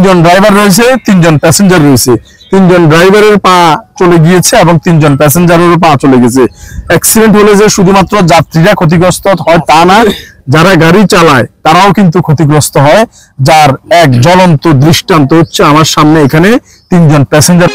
তিনজন ড্রাইভার রয়েছে, তিনজন প্যাসেঞ্জার রয়েছে। তিনজন ড্রাইভারের পা চলে গিয়েছে এবং তিনজন প্যাসেঞ্জারেরও পা চলে গেছে। অ্যাক্সিডেন্ট হলে যে শুধুমাত্র যাত্রীরা ক্ষতিগ্রস্ত হয় তা না, যারা গাড়ি চালায় তারাও কিন্তু ক্ষতিগ্রস্ত হয়, যার এক জ্বলন্ত দৃষ্টান্ত হচ্ছে আমার সামনে এখানে তিনজন প্যাসেঞ্জার।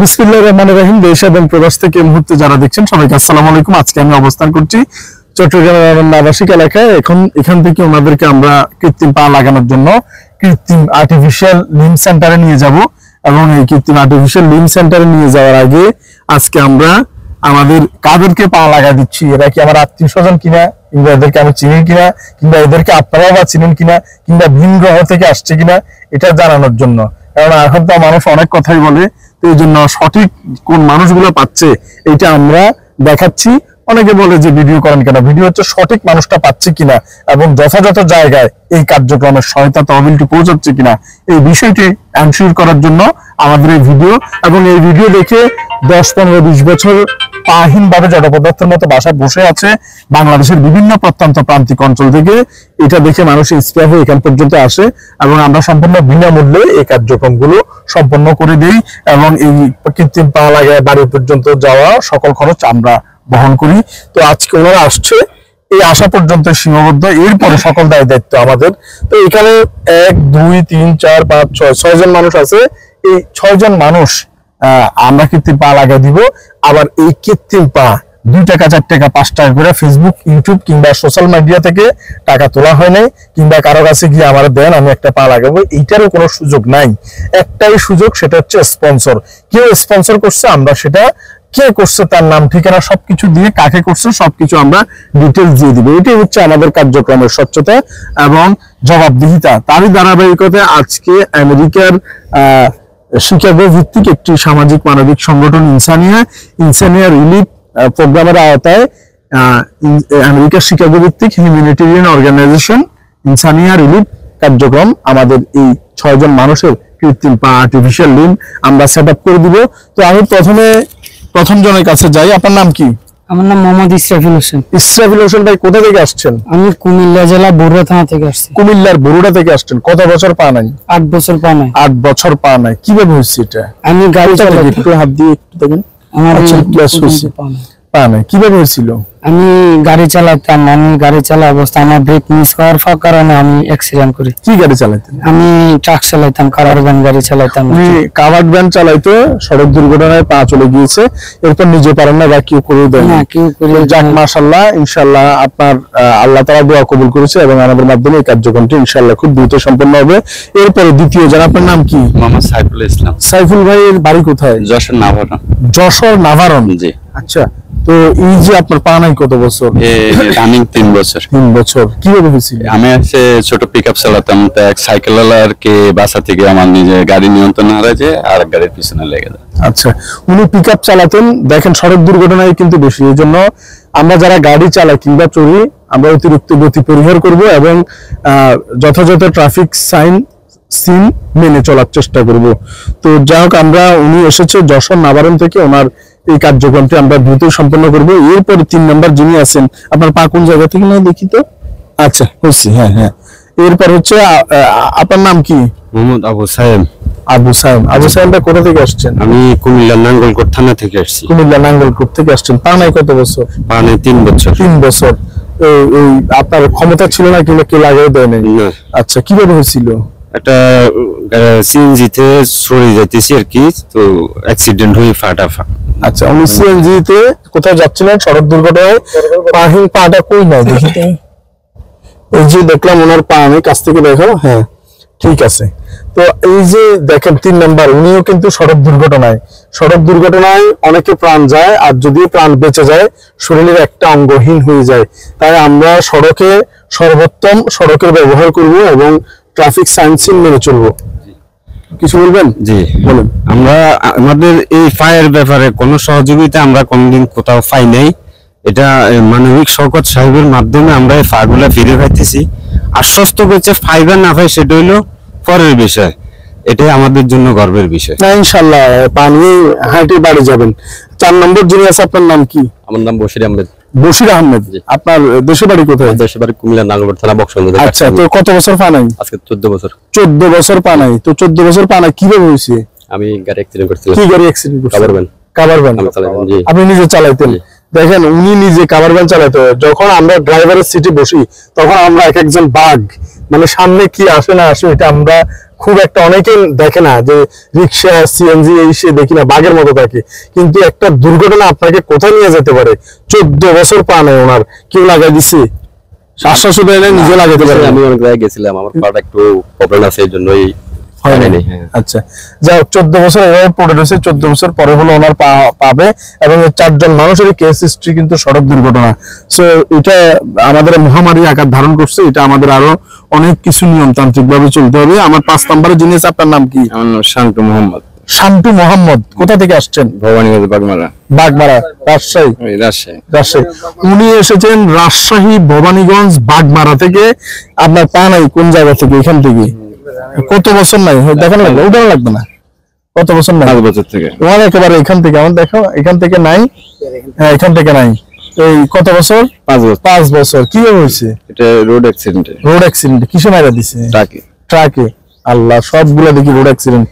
বিসমিল্লাহির রহমানির রহিম। দেশ এবং প্রবাস থেকে এই মুহূর্তে যারা দেখছেন সবাইকে আসসালামু আলাইকুম। আজকে আমি অবস্থান করছি চট্টগ্রামের আবাসিক এলাকায়। এখান থেকে ওনাদেরকে আমরা কৃত্রিম পা লাগানোর জন্য কৃত্রিম আর্টিফিশিয়াল লিম্ব সেন্টারে নিয়ে যাব এবং এই কৃত্রিম আর্টিফিশিয়াল লিম্ব সেন্টারে নিয়ে যাওয়ার আগে আজকে আমরা আমাদের কাদেরকে পা লাগা দিচ্ছি, এরা কি আমার আত্মীয় স্বজন কিনা, কিংবা এদেরকে আমি চিনি কিনা, কিংবা এদেরকে আপনারাও বা চিনেন কিনা, কিংবা ভিন গ্রহ থেকে আসছে কিনা, এটা জানানোর জন্য। কারণ এখন তো মানুষ অনেক কথাই বলে, তো এই জন্য সঠিক কোন মানুষগুলো পাচ্ছে এটা আমরা দেখাচ্ছি। অনেকে বলে যে ভিডিও করেন কেন, ভিডিও হচ্ছে সঠিক মানুষটা পাচ্ছে কিনা এবং যথাযথ জায়গায় এই কার্যক্রমের সহায়তা তহবিলটি পৌঁছাচ্ছে কিনা, এই বিষয়টি এনশিওর করার জন্য আমাদের এই ভিডিও। এবং এই ভিডিও দেখে 10, 15, 20 বছর পাহীন ভাবে জড় পদার্থের মতো বাসায় বসে আছে বাংলাদেশের বিভিন্ন প্রত্যন্ত প্রান্তিক অঞ্চল থেকে, এটা দেখে মানুষ ইন্সপায়ার হয়ে এখান পর্যন্ত আসে এবং আমরা সম্পূর্ণ বিনামূল্যে এই কার্যক্রমগুলো সম্পন্ন করে দিই এবং এই কৃত্রিম পা লাগায় বাড়ি পর্যন্ত যাওয়া সকল খরচ আমরা বহন করি। তো আজকে ওনারা আসছে, এই আসা পর্যন্ত সীমাবদ্ধ, এরপরে সকল দায় দায়িত্ব আমাদের। তো এখানে 1, 2, 3, 4, 5, 6 জন মানুষ আছে। এই 6 জন মানুষ আমরা কৃত্রিম পা লাগিয়ে দিব। আবার এই কৃত্রিম পা 2 টাকা, 4 টাকা, 5 টাকা করে ফেসবুক, ইউটিউব কিংবা সোশ্যাল মিডিয়া থেকে টাকা তোলা হয় নাই, কিংবা কারো কাছে গিয়ে আমার দেন আমি একটা পা লাগাবো, এইটারও কোনো সুযোগ নাই। একটাই সুযোগ, সেটা হচ্ছে স্পন্সর। কেউ স্পন্সর করছে, আমরা সেটা কে করছে তার নাম ঠিকানা সবকিছু দিয়ে, কাকে করছে সবকিছু আমরা ডিটেলস দিয়ে দিব। এটাই হচ্ছে আমাদের কার্যক্রমের স্বচ্ছতা এবং জবাবদিহিতা। তারই ধারাবাহিকতায় আজকে আমেরিকার শিকাগো ভিত্তিক একটি সামাজিক মানবিক সংগঠন ইনসানিয়া রিলিফ প্রোগ্রামের আওতায় আমেরিকার শিকাগো ভিত্তিক হিউম্যানিটেরিয়ান অর্গানাইজেশন ইনসানিয়া রিলিফ কার্যক্রম আমাদের এই 6 জন মানুষের কৃত্রিম পা আর্টিফিশিয়াল লিম্ব আমরা সেট আপ করে দিব। তো আমি প্রথম জনের কাছে যাই। আপনার নাম কি? আমার নাম মোহাম্মদ ইসরাফিল হোসেন। ইসরাফিল হোসেন ভাই, কোথা থেকে আসছেন? আমি কুমিল্লা জেলা বরুড়া থানা থেকে আসছি। কুমিল্লার বরুড়া থেকে আসছেন। কত বছর পা নাই? 8 বছর পা নাই। 8 বছর পা নাই। কিভাবে হচ্ছে এটা? আমি গাড়ি চালাই, একটু হাত দিয়ে একটু দেখেন। আমার পা নাই কিভাবে হয়েছিল? আমি গাড়ি চালাতাম, গাড়ি চালা অবস্থা আমার ব্রেক মিস হওয়ার কারণে আমি অ্যাক্সিডেন্ট করি। কি গাড়ি চালাতেন? আমি ট্রাক চালাইতাম, কাভার্ড ভ্যান গাড়ি চালাইতাম। কাভার্ড ভ্যান চালাইতো, সড়ক দুর্ঘটনায় পা চলে গিয়েছে, এরপর নিজে পারেন না বা কেউ করে দেন না, কেউ করে। যাক, মাশাআল্লাহ, ইনশাআল্লাহ আপনার আল্লাহ তাআলা দোয়া কবুল করেছে এবং আমাদের মাধ্যমে এই কার্যক্রমটি ইনশাআল্লাহ খুব দ্রুত সম্পন্ন হবে। এরপরে দ্বিতীয় জন, আপনার নাম কি? মোহাম্মদ সাইফুল ইসলাম। সাইফুল ভাইয়ের বাড়ি কোথায়? যশোর নাভারণ। যশোর নাভারণ, জি। আচ্ছা, তো এই যে আপনার পা নাই কত বছর? রানিং 3 বছর। 3 বছর কিভাবে হয়েছিল? আমি হচ্ছে ছোট পিকআপ চালাতাম, তো এক সাইকেলওয়ালারকে বাসা থেকে আমার নিজে গাড়ি নিয়ন্ত্রণ হারাইছে আর গাড়ির পিছনে লেগে যায়। আচ্ছা, উনি পিকআপ চালাতেন। দেখেন, সড়ক দুর্ঘটনায় কিন্তু বেশি, এই জন্য আমরা যারা গাড়ি চালাই কিংবা চড়ি আমরা অতিরিক্ত গতি পরিহার করব এবং যথাযথ ট্রাফিক সিন মেনে চলার চেষ্টা করব। তো যাই হোক, উনি এসেছে যশোর নাভারণ থেকে, ওনার এই কার্যক্রমটি আমরা দ্রুত সম্পন্ন করব। এরপরে 3 নাম্বার যিনি আছেন, আপনার পা কোন জায়গা থেকে না দেখি তো? আচ্ছা, হচ্ছে, হ্যাঁ হ্যাঁ। এরপর হচ্ছে আপনার নাম কি? মোহাম্মদ আবু সাইম। আবু সাইম। আবু সাইম ভাই, কোথা থেকে আসছেন? আমি কুমিল্লা নাঙ্গলকোট থানা থেকে আসছি। কুমিল্লা নাঙ্গলকোট থেকে আসছেন। পা নাই কত বছর? পা নাই 3 বছর। 3 বছর। আপনার ক্ষমতা ছিল না কিংবা কে লাগাই দেয় নাই? আচ্ছা, কিভাবে হয়েছিল? একটা সিএনজিতে সরে যাইতেছি আর কি, তো অ্যাক্সিডেন্ট হয়ে ফাটা। আচ্ছা, উনি সিএনজিতে কোথাও যাচ্ছিলেন, সড়ক দুর্ঘটনায় পাটা কই না দেখি তো। এই যে দেখলাম ওনার পা, আমি কাছ থেকে দেখাও। হ্যাঁ, ঠিক আছে। তো এই যে দেখেন 3 নাম্বার, উনিও কিন্তু সড়ক দুর্ঘটনায় অনেকে প্রাণ যায়, আর যদি প্রাণ বেঁচে যায় শরীরের একটা অঙ্গহীন হয়ে যায়। তাই আমরা সর্বোত্তম সড়কের ব্যবহার করব এবং ট্রাফিক সাইন্স মেনে চলবো। কিছু বলবেন? জি বলুন। আমরা আমাদের এই ফায়ার ব্যাপারে কোনো সহযোগিতা আমরা কোনদিন কোথাও পাই নাই। এটা মানবিক শওকত সাহেবের মাধ্যমে আমরা এই ফায়ারগুলা ফিরে পাইতেছি। আশ্বস্ত করছে ফাইবার না পাই, সেটা হইলো পরের বিষয়, এটাই আমাদের জন্য গর্বের বিষয়। না, ইনশাআল্লাহ পানি হাঁটি বাড়ি যাবেন। 4 নম্বর যিনি আছে, আপনার নাম কি? আমার নাম বশির আহমেদ। বশির আহমেদ, আপনার দেশের বাড়ি কোথায়? দেশের বাড়ি কুমিল্লা নাগরপুর থানা বক্সবন্ধ। আচ্ছা, তো কত বছর পা নাই? আজকে 14 বছর। 14 বছর পা নাই। তো 14 বছর পা নাই কিভাবে হয়েছে? আমি গাড়ি অ্যাক্সিডেন্ট করছিলাম। কি গাড়ি অ্যাক্সিডেন্ট করছেন? Cover van. কাভার ভ্যান আমি চালাতাম, জি। আপনি নিজে চালাইতেন? দেখেন, উনি নিজে কাভার ভ্যান চালাতো। যখন আমরা ড্রাইভারের সিটে বসি তখন আমরা এক একজন বাঘ, মানে সামনে কি আসে না আসে এটা আমরা খুব একটা, অনেকে দেখে না যে রিক্সা সিএনজি এই সে দেখি না, বাঘের মতো থাকে। কিন্তু একটা দুর্ঘটনা আপনাকে কোথায় নিয়ে যেতে পারে। 14 বছর পা নাই ওনার, কেউ লাগাই দিছে? শ্বাস নিজে লাগাইতে পারে? আমি অনেক জায়গায় গেছিলাম, আমার পাটা একটু প্রবলেম আছে, এই জন্যই হয় নাই। আচ্ছা, যাই হোক, 14 বছর এভাবে পড়ে রয়েছে। 14 বছর পরে হলো ওনার পাবে। এবং 4 জন মানুষের কেস হিস্ট্রি কিন্তু সড়ক দুর্ঘটনা। সো এটা আমাদের মহামারী আকার ধারণ করছে। এটা আমাদের আরো অনেক কিছু নিয়মতান্ত্রিক ভাবে চলতে হবে। আমার 5 নম্বরে যিনি আছে, আপনার নাম কি? আমার নাম শান্তু মোহাম্মদ। শান্তু মোহাম্মদ, কোথা থেকে আসছেন? ভবানীগঞ্জ, বাগমারা। বাগমারা, রাজশাহী? রাজশাহী। উনি এসেছেন রাজশাহী ভবানীগঞ্জ বাগমারা থেকে। আপনার পা নাই কোন জায়গা থেকে? এখান থেকে? কত বছর নাই? দেখানো লাগবে, উঠানো লাগবে না। কত বছর নাই? 5 বছর থেকে। তোমার একেবারে এখান থেকে, আমার দেখো এখান থেকে নাই। হ্যাঁ, এখান থেকে নাই। এই কত বছর? 5 বছর। 5 বছর। কি হয়েছে? এটা রোড অ্যাক্সিডেন্টে। Road accident? কিসে মারা দিছে? ট্রাকে। ট্রাকে? আল্লাহ, সবগুলো দেখি রোড অ্যাক্সিডেন্ট।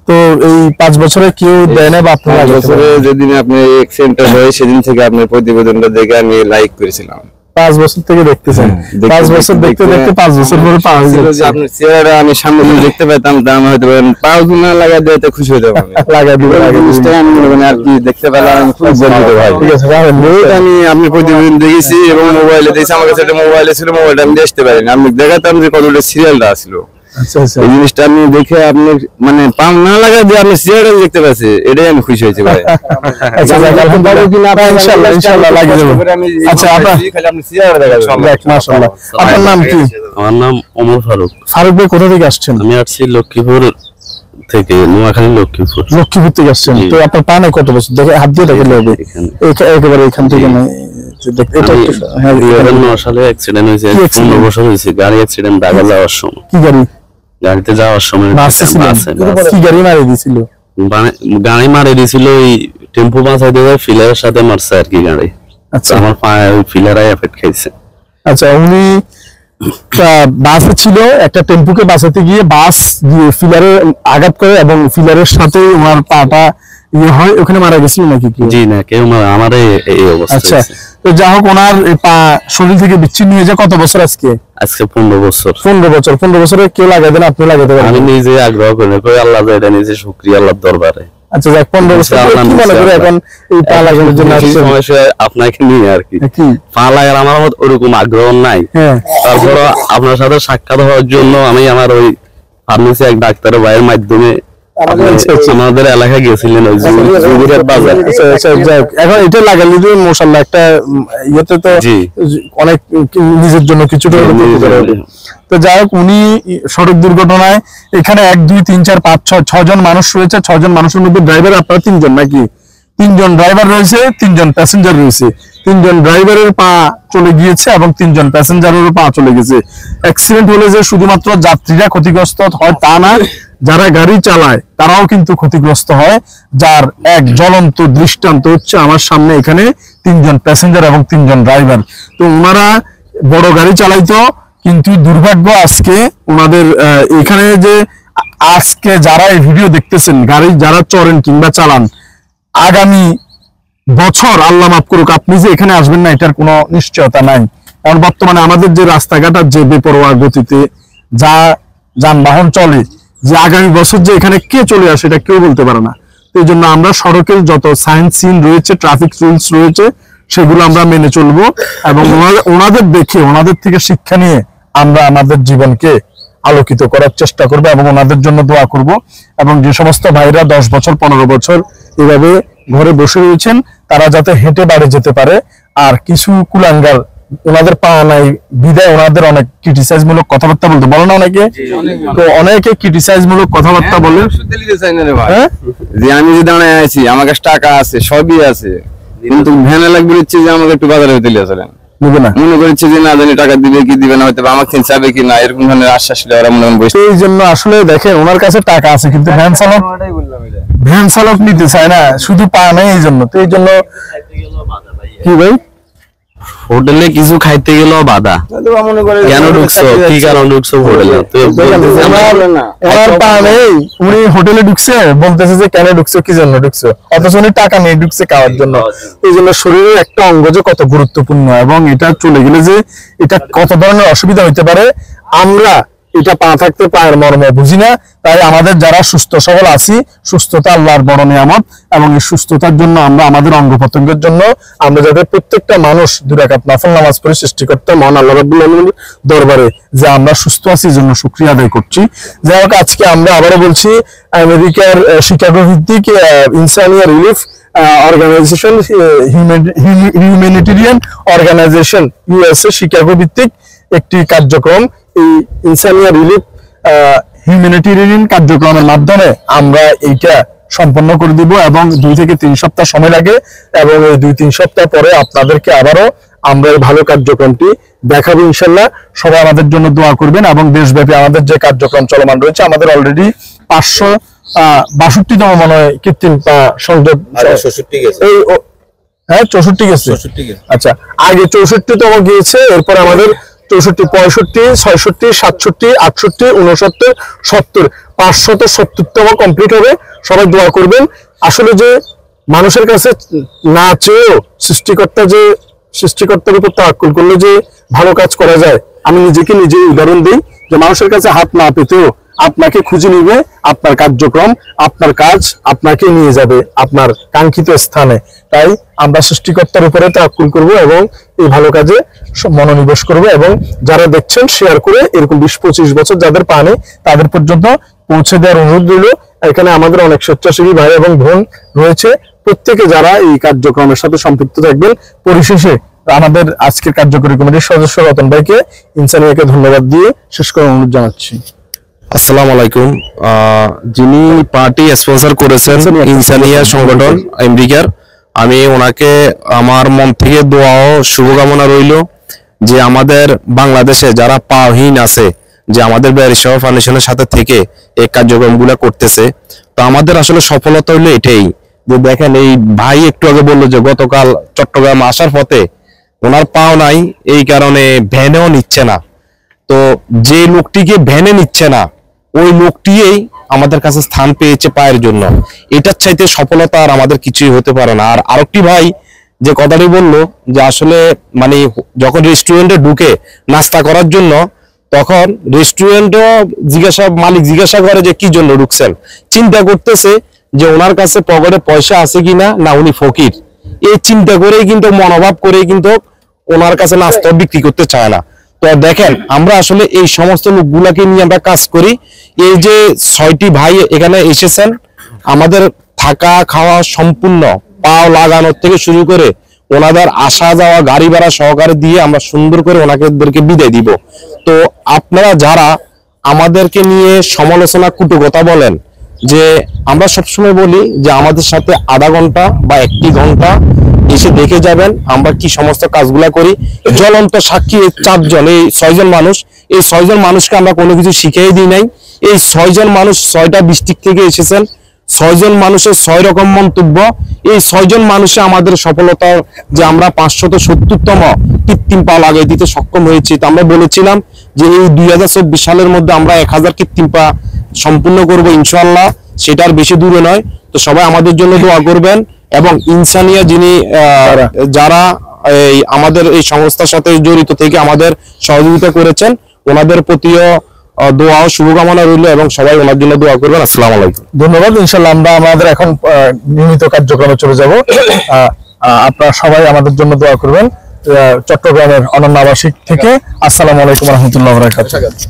তো এই 5 বছরে কেউ দেয় না বা আপনি? 5 বছরে যেদিন আপনি অ্যাক্সিডেন্টটা হয় সেদিন থেকে আপনার প্রতিবেদনটা দেখে আমি লাইক করেছিলাম। 5 বছর থেকে দেখতেছেন? 5 বছর দেখতে দেখতে 5 বছর পরে পা হয়ে যাচ্ছে। আপনার চেহারা আমি সামনে থেকে দেখতে পেতাম, দাম হয়তো পাও না লাগাই দিতে খুশি হয়ে যাবো। লাগা দিবে, লাগা দিবে। আমি মানে আর কি দেখতে পেলাম, আমি খুব গর্বিত ভাই। ঠিক আছে, রাখেন। আমি আপনি প্রতিদিন দেখেছি এবং মোবাইলে দেখেছি। আমার কাছে একটা মোবাইলে ছিল, মোবাইলটা আমি দেখতে পারিনি। আমি দেখাতাম যে কতটা সিরিয়ালটা আসলো। আচ্ছা আচ্ছা। এই জিনিসটা আমি দেখে আপনি মানে পাম না লাগা দিয়ে আপনি সিরিয়ালটা দেখতে পাচ্ছি, এটাই আমি খুশি হয়েছি ভাই। আচ্ছা, ইনশাআল্লাহ ইনশাআল্লাহ লাগিয়ে দেব। আচ্ছা, আপনি সিরিয়ালটা দেখাবেন। দেখ, মাশাআল্লাহ। আপনার নাম কি? আমার নাম ওমর ফারুক। ফারুক ভাই, কোথা থেকে আসছেন? আমি আসছি লক্ষ্মীপুর থেকে, নোয়াখালী লক্ষ্মীপুর। লক্ষ্মীপুর থেকে আসছেন। তো আপনার পা নাই কত বছর? দেখে হাত দিয়ে দেখে নেবে। একেবারে এখান থেকে নাই। এটা একটু, হ্যাঁ, 2009 সালে অ্যাক্সিডেন্ট হয়েছে। 15 বছর হয়েছে। গাড়ি অ্যাক্সিডেন্ট, ঢাকা যাওয়ার সময়। কি গাড়ি? গাড়িতে যাওয়ার সময় বাসে ছিলেন? কি গাড়ি মারি দিছিল? গাড়ি মারে দিয়েছিল, ওই টেম্পো বাঁচাই দিয়ে ফিলারের সাথে মারছে আর কি গাড়ি। আচ্ছা, আমার পায়ে ওই ফিলারাই এফেক্ট খাইছে। আচ্ছা। উনি বাসে ছিল, একটা টেম্পুকে বাঁচাতে গিয়ে বাস গিয়ে ফিলারে আঘাত করে এবং ফিলারের সাথে ওনার পাটা ইয়ে হয়, ওখানে মারা গেছিল নাকি? জি না, কেউ আমার এই অবস্থা। আচ্ছা, তো যা হোক, ওনার পা শরীর থেকে বিচ্ছিন্ন হয়ে যায়। কত বছর আজকে? আজকে 15 বছর। 15 বছর। 15 বছরে কেউ লাগাই দেন, আপনি লাগাতে পারেন? আমি নিজে আগ্রহ করি, কই আল্লাহ এটা নিজে শুকরিয়া আল্লাহর দরবারে। আচ্ছা, যাক, 15 বছর কি মনে করে এখন এই পা লাগানোর জন্য আসছেন? সমস্যা আপনাকে নিয়ে আর কি। পা লাগার আমার ওরকম আগ্রহ নাই। তারপর আপনার সাথে সাক্ষাৎ হওয়ার জন্য আমি আমার ওই ফার্মেসি এক ডাক্তারের ভাইয়ের মাধ্যমে আমাদের এলাকায় গেছিলেন, ওই জুবিরের বাজার। এখন এটা লাগালে মাশাআল্লাহ একটা ইয়েতে তো অনেক নিজের জন্য কিছুটা। তো যাই হোক, উনি সড়ক দুর্ঘটনায় এখানে 1 2 3 4 5 6 জন মানুষ রয়েছে। 6 জন মানুষের মধ্যে ড্রাইভার আপনারা 3 জন নাকি? 3 জন ড্রাইভার রয়েছে, 3 জন প্যাসেঞ্জার রয়েছে। 3 জন ড্রাইভারের পা চলে গিয়েছে এবং 3 জন প্যাসেঞ্জারেরও পা চলে গেছে। অ্যাক্সিডেন্ট হলে যে শুধুমাত্র যাত্রীরা ক্ষতিগ্রস্ত হয় তা না, যারা গাড়ি চালায় তারাও কিন্তু ক্ষতিগ্রস্ত হয়। যার এক জ্বলন্ত দৃষ্টান্ত হচ্ছে আমার সামনে। এখানে 3 জন প্যাসেঞ্জার এবং 3 জন ড্রাইভার। তো ওনারা বড় গাড়ি চালাইতো, কিন্তু দুর্ভাগ্য আজকে ওনাদের এখানে যে আজকে যারা এই ভিডিও দেখতেছেন, গাড়ি যারা চড়েন কিংবা চালান, আগামী বছর আল্লাহ মাফ করুক আপনি যে এখানে আসবেন না এটার কোনো নিশ্চয়তা নাই। কারণ বর্তমানে আমাদের যে রাস্তাঘাট যে বেপরোয়া গতিতে যা যানবাহন চলে, যে আগামী বছর যে এখানে কে চলে আসে এটা কেউ বলতে পারে না। এই জন্য আমরা সড়কের যত সাইন সিন রয়েছে, ট্রাফিক রুলস রয়েছে, সেগুলো আমরা মেনে চলবো এবং ওনাদের দেখে, ওনাদের থেকে শিক্ষা নিয়ে আমরা আমাদের জীবনকে আলোকিত করার চেষ্টা করবো এবং ওনাদের জন্য দোয়া করব। এবং যে সমস্ত ভাইরা 10 বছর 15 বছর এভাবে ঘরে বসে রয়েছেন, তারা যাতে হেঁটে বাড়ি যেতে পারে। আর কিছু কুলাঙ্গার ওনাদের পা নাই বিদায় ওনাদের অনেক ক্রিটিসাইজ মূলক কথাবার্তা বলতে বলে না অনেকে। তো অনেকে ক্রিটিসাইজ মূলক কথাবার্তা বলে যে আমি যে দাঁড়ায় আছি, আমার কাছে টাকা আছে, সবই আছে, কিন্তু ভ্যানে লাগবে হচ্ছে যে আমাকে একটু বাজারে দিলে আসলেন মনে করছে যে না জানি টাকা দিবে কি দিবে না, হয়তো আমাকে চাবে কি না, এরকম ধরনের আশ্বাস ওরা মনে বসে। এই জন্য আসলে দেখেন ওনার কাছে টাকা আছে কিন্তু ভ্যান চালক নিতে চায় না, শুধু পা নেই এই জন্য। তো এই জন্য কি ভাই হোটেলে কিছু খাইতে গেলেও বাধা। কেন ঢুকছো, কি কারণ ঢুকছো হোটেলে? উনি হোটেলে ঢুকছে, বলতেছে যে কেন ঢুকছো, কি জন্য ঢুকছো, অথচ উনি টাকা নিয়ে ঢুকছে খাওয়ার জন্য। এই জন্য শরীরের একটা অঙ্গ যে কত গুরুত্বপূর্ণ এবং এটা চলে গেলে যে এটা কত ধরনের অসুবিধা হইতে পারে, আমরা এটা পা থাকতে পায়ের মর্ম বুঝি না। তাই আমাদের যারা সুস্থ সবল আছি, সুস্থতা আল্লাহর বড় নিয়ামত, এবং এই সুস্থতার জন্য আমরা আমাদের অঙ্গ প্রত্যঙ্গের জন্য আমরা যাতে প্রত্যেকটা মানুষ 2 রাকাত নফল নামাজ পড়ে সৃষ্টিকর্তা মহান আল্লাহ রাব্বুল আলামিনের দরবারে যে আমরা সুস্থ আছি এই জন্য শুকরিয়া আদায় করছি। যাই হোক, আজকে আমরা আবারও বলছি, আমেরিকার শিকাগো ভিত্তিক Insania relief organization, humanitarian organization USA Chicago ভিত্তিক একটি কার্যক্রম, এই ইনসানিয়া রিলিফ হিউম্যানিটেরিয়ান কার্যক্রমের মাধ্যমে আমরা এইটা সম্পন্ন করে দিব এবং 2 থেকে 3 সপ্তাহ সময় লাগে, এবং এই 2-3 সপ্তাহ পরে আপনাদেরকে আবারও আমরা এই ভালো কার্যক্রমটি দেখাবো ইনশাল্লাহ। সবাই আমাদের জন্য দোয়া করবেন এবং দেশব্যাপী আমাদের যে কার্যক্রম চলমান রয়েছে, আমাদের অলরেডি 562তম মনে হয় কৃত্রিম পা সংযোগ, হ্যাঁ 64 গেছে। আচ্ছা, আগে 64তম গিয়েছে, এরপর আমাদের 64, 65, 66, 67, 68, 69, 70, 570তম কমপ্লিট হবে। সবাই দোয়া করবেন। আসলে যে মানুষের কাছে না চেয়েও সৃষ্টিকর্তার উপর তাওয়াক্কুল করলে যে ভালো কাজ করা যায়, আমি নিজেকে নিজে উদাহরণ দিই যে মানুষের কাছে হাত না পেতেও আপনাকে খুঁজে নিবে, আপনার কার্যক্রম, আপনার কাজ আপনাকে নিয়ে যাবে আপনার কাঙ্ক্ষিত স্থানে। তাই আমরা সৃষ্টিকর্তার উপরে তাওয়াক্কুল করব এবং এই ভালো কাজে মনোনিবেশ করব, এবং যারা দেখছেন শেয়ার করে এরকম 20-25 বছর যাদের পানি তাদের পর্যন্ত পৌঁছে দেওয়ার অনুরোধ রইল। এখানে আমাদের অনেক স্বেচ্ছাসেবী ভাই এবং বোন রয়েছে, প্রত্যেকে যারা এই কার্যক্রমের সাথে সম্পৃক্ত থাকবেন। পরিশেষে আমাদের আজকের কার্যকরী কমিটির সদস্য রতন ভাইকে, ইনসানিয়াকে ধন্যবাদ দিয়ে শেষ করার অনুরোধ জানাচ্ছি। আসসালামু আলাইকুম। যিনি পার্টি স্পন্সর করেছেন ইনসানিয়া সংগঠন আমেরিকার, আমি ওনাকে আমার মন থেকে দোয়া ও শুভকামনা রইল যে আমাদের বাংলাদেশে যারা পাওহীন আছে, যে আমাদের ব্যারিস্টার ফাউন্ডেশনের সাথে থেকে এই কার্যক্রমগুলো করতেছে, তো আমাদের আসলে সফলতা হইলো এটাই যে দেখেন, এই ভাই একটু আগে বললো যে গতকাল চট্টগ্রাম আসার পথে ওনার পাও নাই, এই কারণে ভ্যানেও নিচ্ছে না। তো যে লোকটিকে ভ্যানে নিচ্ছে না, ওই লোকটিই আমাদের কাছে স্থান পেয়েছে পায়ের জন্য। এটার চাইতে সফলতা আর আমাদের কিছুই হতে পারে না। আর আরেকটি ভাই যে কথাটি বললো যে আসলে মানে যখন রেস্টুরেন্টে ঢুকে নাস্তা করার জন্য, তখন রেস্টুরেন্টও মালিক জিজ্ঞাসা করে যে কি জন্য ঢুকছেন, চিন্তা করতেছে যে ওনার কাছে পকেটে পয়সা আছে কিনা, না উনি ফকির, এই চিন্তা করেই কিন্তু মনোভাব করেই কিন্তু ওনার কাছে নাস্তা বিক্রি করতে চায় না। তো দেখেন, আমরা আসলে এই সমস্ত লোকগুলাকে নিয়ে আমরা কাজ করি। এই যে 6টি ভাই এখানে এসেছেন, আমাদের থাকা খাওয়া সম্পূর্ণ পাও লাগানোর থেকে শুরু করে ওনাদের আসা যাওয়া গাড়ি ভাড়া সহকারে দিয়ে আমরা সুন্দর করে ওনাদেরকে বিদায় দিব। তো আপনারা যারা আমাদেরকে নিয়ে সমালোচনা কুটু কথা বলেন, যে আমরা সবসময় বলি যে আমাদের সাথে আধা ঘন্টা বা 1 ঘন্টা এসে দেখে যাবেন আমরা কি সমস্ত কাজগুলা করি। জ্বলন্ত সাক্ষী 4 জন, এই 6 জন মানুষ, এই 6 জন মানুষকে আমরা কোনো কিছু শিখিয়ে দিই নাই। এই 6 জন মানুষ 6টা ডিস্ট্রিক্ট থেকে এসেছেন, 6 জন মানুষের 6 রকম মন্তব্য। এই 6 জন মানুষে আমাদের সফলতা যে আমরা 570তম কৃত্রিম পা লাগিয়ে দিতে সক্ষম হয়েছি। তো আমরা বলেছিলাম যে এই 2024 সালের মধ্যে আমরা 1000 কৃত্রিম পা সম্পূর্ণ করব ইনশাআল্লাহ, সেটার বেশি দূরে নয়। তো সবাই আমাদের জন্য দোয়া করবেন, এবং ইনসানিয়া যিনি যারা এই আমাদের এই সংস্থার সাথে জড়িত থেকে আমাদের সহযোগিতা করেছেন, ওনাদের প্রতিও দোয়া ও শুভকামনা রইল, এবং সবাই ওনার জন্য দোয়া করবেন। আসসালামু আলাইকুম। ধন্যবাদ। ইনশাআল্লাহ আমরা আমাদের এখন নিয়মিত কার্যক্রমে চলে যাব। আপনারা সবাই আমাদের জন্য দোয়া করবেন। চট্টগ্রামের অনন্য আবাসিক থেকে আসসালামু আলাইকুম ওয়া রাহমাতুল্লাহি ওয়া বারাকাতুহু।